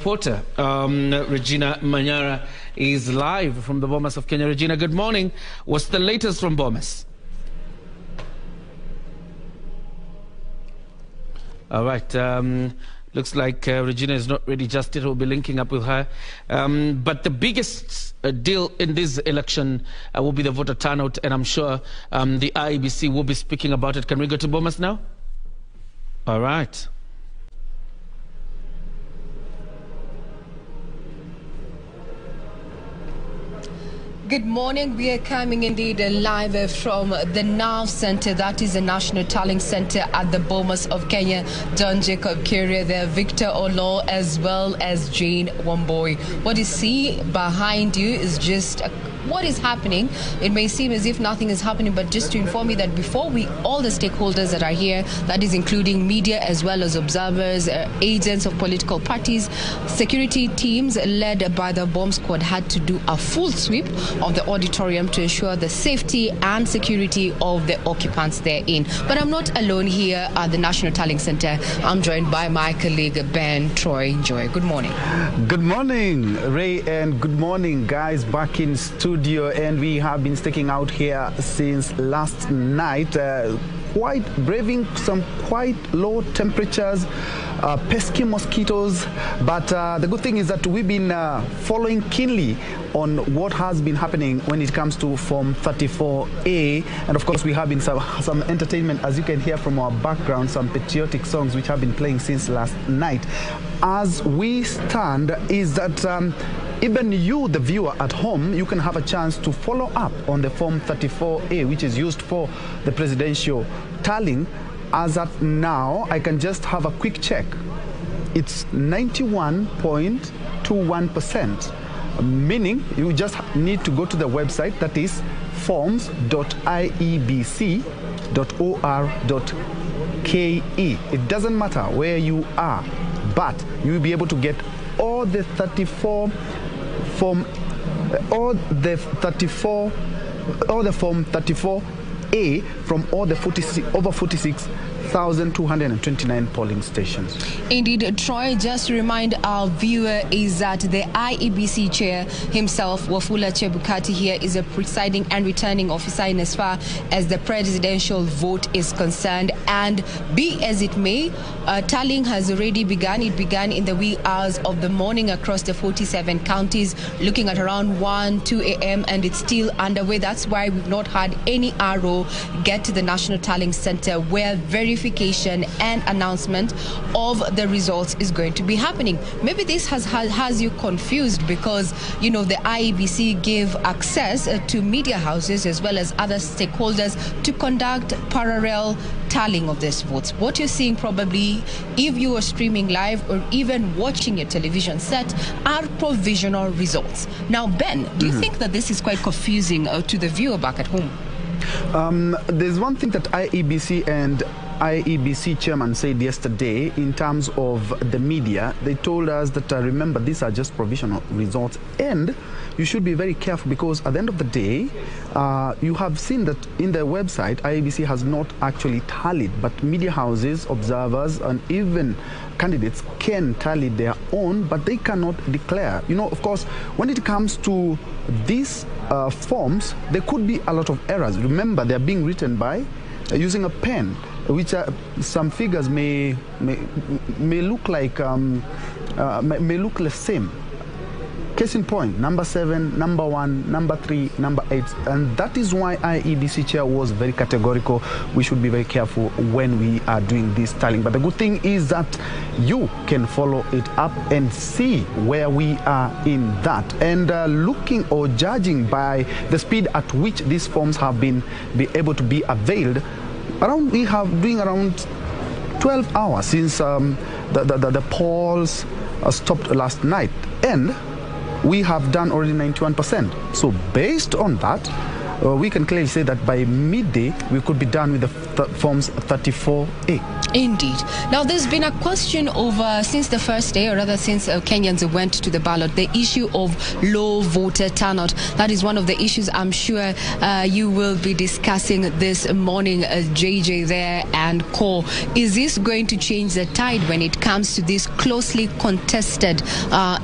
reporter, Regina Manyara, is live from the Bomas of Kenya. Regina, good morning. What's the latest from Bomas? All right. Looks like Regina is not ready just yet. We'll be linking up with her. But the biggest deal in this election will be the voter turnout, and I'm sure the Iebc will be speaking about it. Can we go to Bomas now? All right. Good morning. We are coming indeed live from the NAV Center, that is the National Tallying Center at the Bomas of Kenya. John Jacob Kiria there, Victor Olo, as well as Jane Wamboi. What you see behind you is just what is happening. It may seem as if nothing is happening, but just to inform you that before all the stakeholders that are here, that is including media as well as observers, agents of political parties, security teams led by the bomb squad had to do a full sweep of the auditorium to ensure the safety and security of the occupants therein. But I'm not alone here at the National Tallying Center. I'm joined by my colleague Ben Troy Joy. Good morning. Good morning, Ray, and good morning, guys, back in studio. And we have been sticking out here since last night, braving some quite low temperatures, pesky mosquitoes. But the good thing is that we've been following keenly on what has been happening when it comes to Form 34A. And of course, we have been some entertainment, as you can hear from our background, some patriotic songs which have been playing since last night. As we stand, is that even you, the viewer at home, you can have a chance to follow up on the Form 34A, which is used for the presidential tallying. As at now, I can just have a quick check. It's 91.21%, meaning you just need to go to the website, that is forms.iebc.or.ke. It doesn't matter where you are, but you'll be able to get all the 34 Form 34A from all the over 46,229 polling stations. Indeed, Troy, just to remind our viewer is that the Iebc chair himself, Wafula Chebukati, here is a presiding and returning officer in as far as the presidential vote is concerned. And be as it may, tallying has already begun. It began in the wee hours of the morning across the 47 counties, looking at around 2 a.m. and it's still underway. That's why we've not had any RO get to the National Tallying Center, where verification and announcement of the results is going to be happening. Maybe this has you confused because, you know, the Iebc gave access to media houses as well as other stakeholders to conduct parallel tallying of these votes. What you're seeing probably, if you are streaming live or even watching your television set, are provisional results. Now, Ben, do you think that this is quite confusing to the viewer back at home? There's one thing that Iebc and Iebc chairman said yesterday in terms of the media. They told us that, remember, these are just provisional results, and you should be very careful because at the end of the day, you have seen that in their website, Iebc has not actually tallied, but media houses, observers, and even candidates can tally their own, but they cannot declare. You know, of course, when it comes to these forms, there could be a lot of errors. Remember, they're being written by using a pen, which some figures may look like may look the same. Case in point, number 7, number 1, number 3, number 8, and that is why Iebc chair was very categorical. We should be very careful when we are doing this tallying. But the good thing is that you can follow it up and see where we are in that. And looking or judging by the speed at which these forms have been able to be availed, we have doing around 12 hours since the polls stopped last night, and we have done already 91%. So based on that, we can clearly say that by midday we could be done with the forms 34A. Indeed. Now, there's been a question over since the first day, or rather since Kenyans went to the ballot, the issue of low voter turnout. That is one of the issues I'm sure you will be discussing this morning, JJ there and Co. Is this going to change the tide when it comes to this closely contested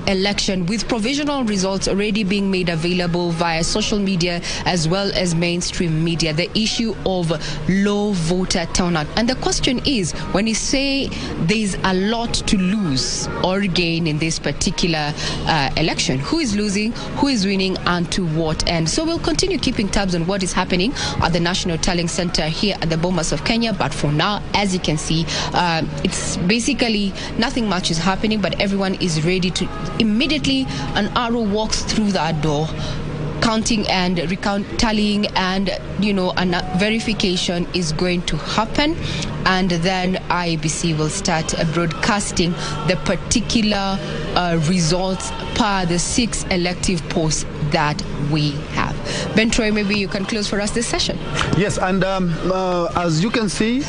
election, with provisional results already being made available via social media as well as mainstream media? The issue of low voter turnout. And the question is, when you say there's a lot to lose or gain in this particular election, who is losing, who is winning, and to what end? So we'll continue keeping tabs on what is happening at the National Tallying Center here at the Bomas of Kenya. But for now, as you can see, it's basically nothing much is happening, but everyone is ready to immediately an arrow walks through that door. Counting and tallying, and a verification is going to happen, and then IEBC will start broadcasting the particular results per the 6 elective posts that we have. Ben Troy, maybe you can close for us this session. Yes, and as you can see,